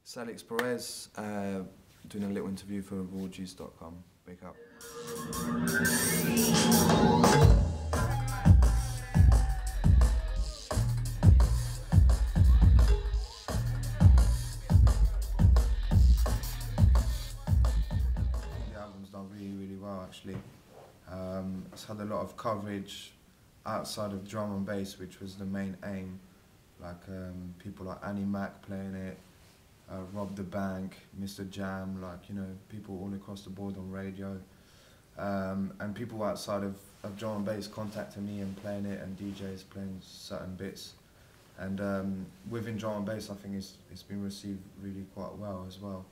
It's Alix Perez, doing a little interview for rawjuice.com. Big up. The album's done really well actually. It's had a lot of coverage outside of drum and bass, which was the main aim. Like people like Annie Mac playing it, Rob the Bank, Mr. Jam, like, you know, people all across the board on radio. And people outside of drum and bass contacting me and playing it, and DJs playing certain bits. And within drum and bass, I think it's been received really quite well as well.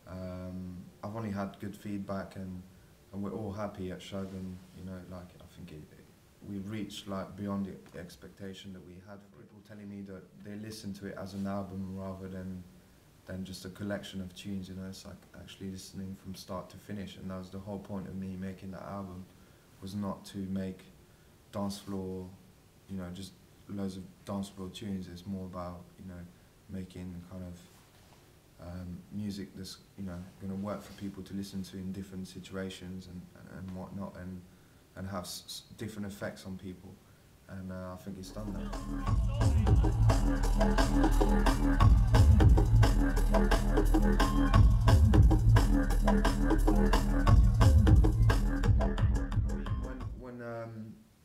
I've only had good feedback, and we're all happy at Shogun. You know, like, I think we've reached like beyond the expectation that we had. People telling me that they listen to it as an album rather than just a collection of tunes. You know, it's like actually listening from start to finish, and that was the whole point of me making that album, was not to make dance floor, you know, just loads of dance floor tunes. It's more about, you know, making kind of music that's, you know, going to work for people to listen to in different situations and whatnot, and have different effects on people. And I think it's done that. When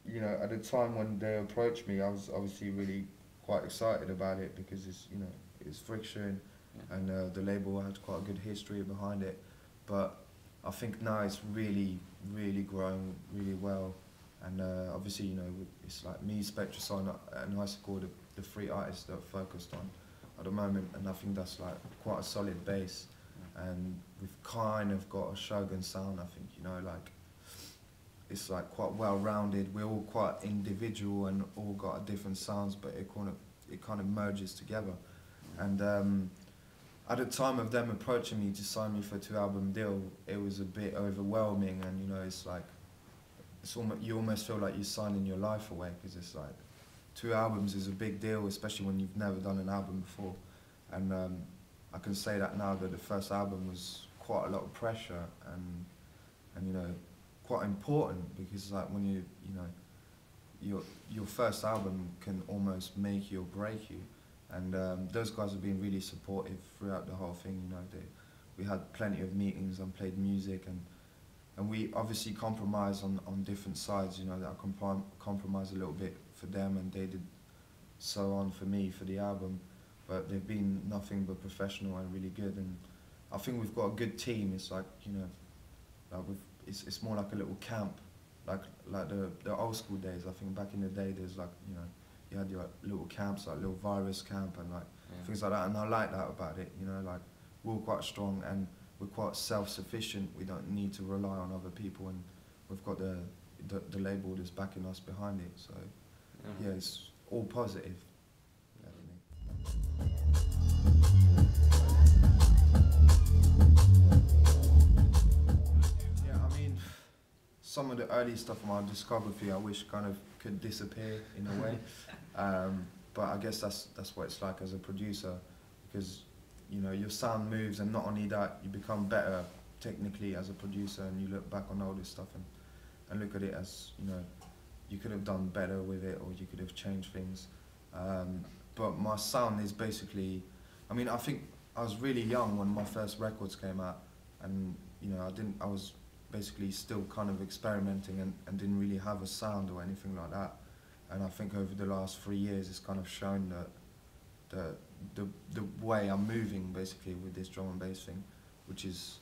you know, at the time when they approached me, I was obviously really quite excited about it, because it's, you know, it's friction, and the label had quite a good history behind it. But I think now it's really growing really well. And obviously, you know, it's like me, Spectrasol, and Icicle, the three artists that are focused on at the moment, and I think that's like quite a solid base. And we've kind of got a Shogun sound, I think, you know, like, it's like quite well-rounded. We're all quite individual and all got different sounds, but it kind of merges together. And at the time of them approaching me to sign me for a 2-album deal, it was a bit overwhelming, and, you know, it's like, you almost feel like you're signing your life away, because it's like 2 albums is a big deal, especially when you've never done an album before. And I can say that now, that the first album was quite a lot of pressure, and you know, quite important, because like when you know, your first album can almost make you or break you. And those guys have been really supportive throughout the whole thing. You know, we had plenty of meetings and played music, and we obviously compromise on different sides. You know, that I compromise a little bit for them, and they did so on for me for the album. But they've been nothing but professional and really good. And I think we've got a good team. It's like, you know, like it's more like a little camp, like the old school days. I think back in the day, there's like, you know, you had your little camps, like little virus camp, and like things like that. And I like that about it. You know, like, we're all quite strong, and we're quite self-sufficient. We don't need to rely on other people, and we've got the label that's backing us behind it. So yeah, it's all positive. Yeah, I mean, some of the early stuff on my discography I wish kind of could disappear in a way, but I guess that's what it's like as a producer, because, you know, your sound moves, and not only that, you become better technically as a producer, and you look back on all this stuff and look at it as, you know, you could have done better with it, or you could have changed things. But my sound is basically, I mean, I think I was really young when my first records came out, and, you know, I was basically still kind of experimenting and didn't really have a sound or anything like that. And I think over the last 3 years, it's kind of shown that the way I'm moving basically with this drum and bass thing, which is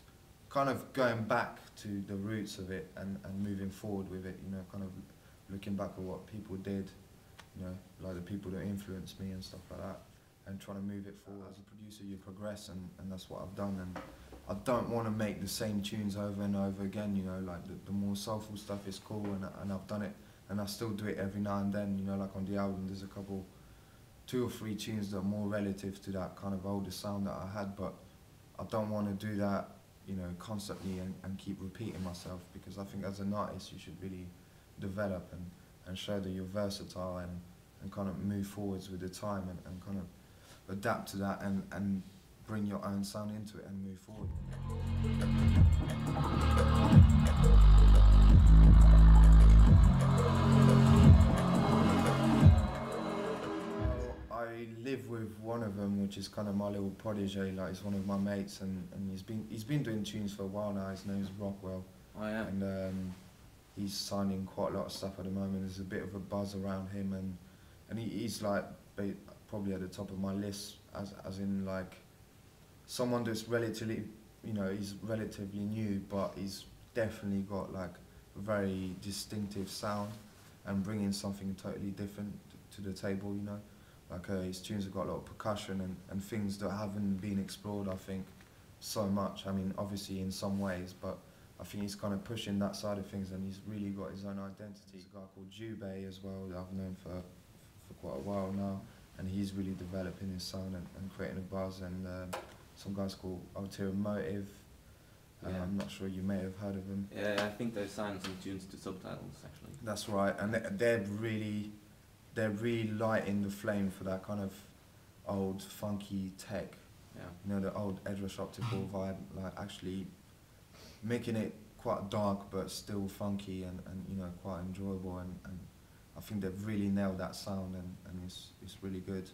kind of going back to the roots of it and moving forward with it, you know, kind of looking back at what people did, you know, like the people that influenced me and stuff like that, and trying to move it forward. As a producer, you progress, and that's what I've done. And I don't want to make the same tunes over and over again, you know, like the more soulful stuff is cool, and I've done it, and I still do it every now and then, you know, like on the album there's a couple, 2 or 3 tunes that are more relative to that kind of older sound that I had, but I don't want to do that, you know, constantly and keep repeating myself, because I think as an artist you should really develop and show that you're versatile and kind of move forwards with the time and kind of adapt to that and bring your own sound into it and move forward. I live with one of them, which is kind of my little protege. Like, he's one of my mates, and he's been doing tunes for a while now. His name's Rockwell. Oh yeah. And he's signing quite a lot of stuff at the moment. There's a bit of a buzz around him, and he's like probably at the top of my list, as in like someone that's relatively, you know, he's relatively new, but he's definitely got like a very distinctive sound and bringing something totally different to the table, you know. Like his tunes have got a lot of percussion and things that haven't been explored, I think, so much. I mean, obviously in some ways, but I think he's kind of pushing that side of things, and he's really got his own identity. There's a guy called Jubei as well that I've known for quite a while now, and he's really developing his sound and creating a buzz. And some guys called Ulterior Motive. Yeah. I'm not sure, you may have heard of them. Yeah, I think they signed some tunes to Subtitles actually. That's right, and they're really lighting the flame for that kind of old funky tech. Yeah. You know, the old Edrush optical vibe, like actually making it quite dark but still funky and you know, quite enjoyable, and I think they've really nailed that sound, and it's really good.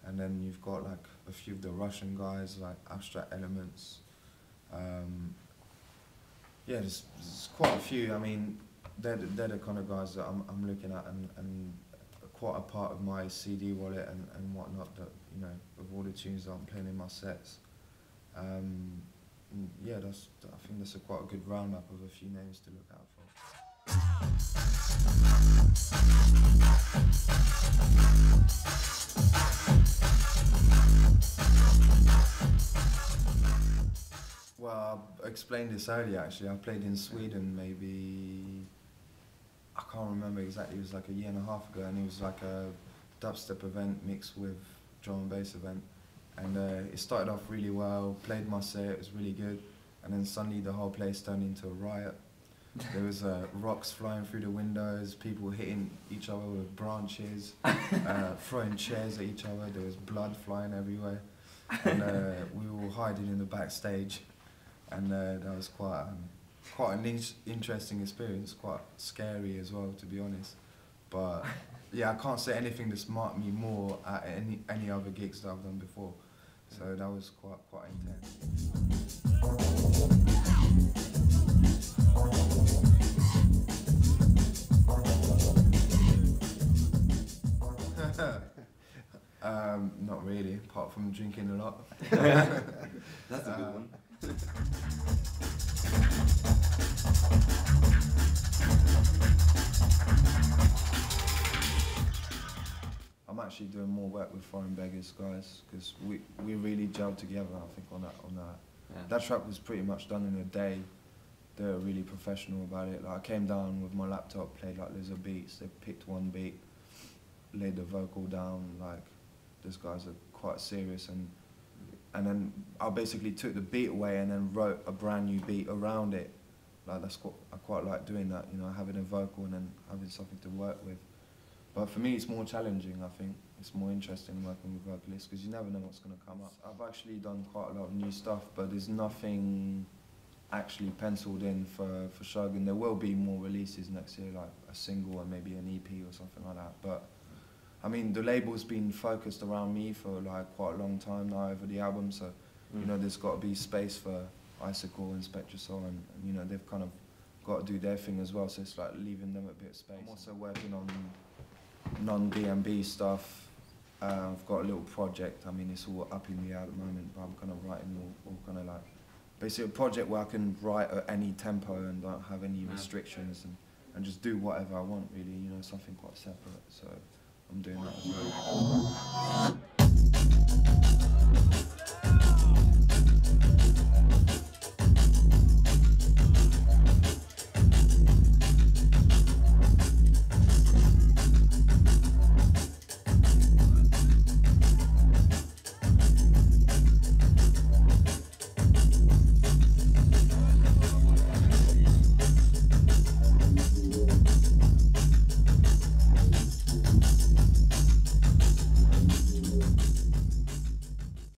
And then you've got like a few of the Russian guys like Abstract Elements. Yeah, there's quite a few. I mean, they're the kind of guys that I'm looking at and quite a part of my CD wallet and whatnot, that, you know, of all the tunes that I'm playing in my sets. Yeah, I think that's quite a good roundup of a few names to look out for. Well, I explained this earlier actually. I played in Sweden maybe, I can't remember exactly, it was like a year and a half ago, and it was like a dubstep event mixed with drum and bass event. And it started off really well, played my set, it was really good, and then suddenly the whole place turned into a riot. There was rocks flying through the windows, people hitting each other with branches, throwing chairs at each other, there was blood flying everywhere. And we were all hiding in the backstage, and that was quite an interesting experience, quite scary as well, to be honest. But yeah, I can't say anything that's marked me more at any other gigs that I've done before. So that was quite intense. Not really, apart from drinking a lot. That's a good one. I'm actually doing more work with Foreign Beggars, guys, because we really gelled together, I think, on that. Yeah. That track was pretty much done in a day. They were really professional about it. Like, I came down with my laptop, played like Lizard beats, they picked one beat, laid the vocal down, like, these guys are quite serious, and then I basically took the beat away and then wrote a brand new beat around it. Like, that's what I quite like doing, that, you know, having a vocal and then having something to work with. But for me, it's more challenging, I think. It's more interesting working with vocalists, because you never know what's going to come up. I've actually done quite a lot of new stuff, but there's nothing actually penciled in for Shogun. There will be more releases next year, like a single and maybe an EP or something like that. But I mean, the label's been focused around me for like quite a long time now over the album, so you know, there's got to be space for Icicle and Spectrasol, and you know, they've kind of got to do their thing as well, so it's like leaving them a bit of space. I'm also working on non-DMB stuff. I've got a little project, I mean, it's all up in the air at the moment, but I'm kind of writing all kind of like, basically a project where I can write at any tempo and don't have any restrictions, and just do whatever I want, really, you know, something quite separate, so I'm doing that as well.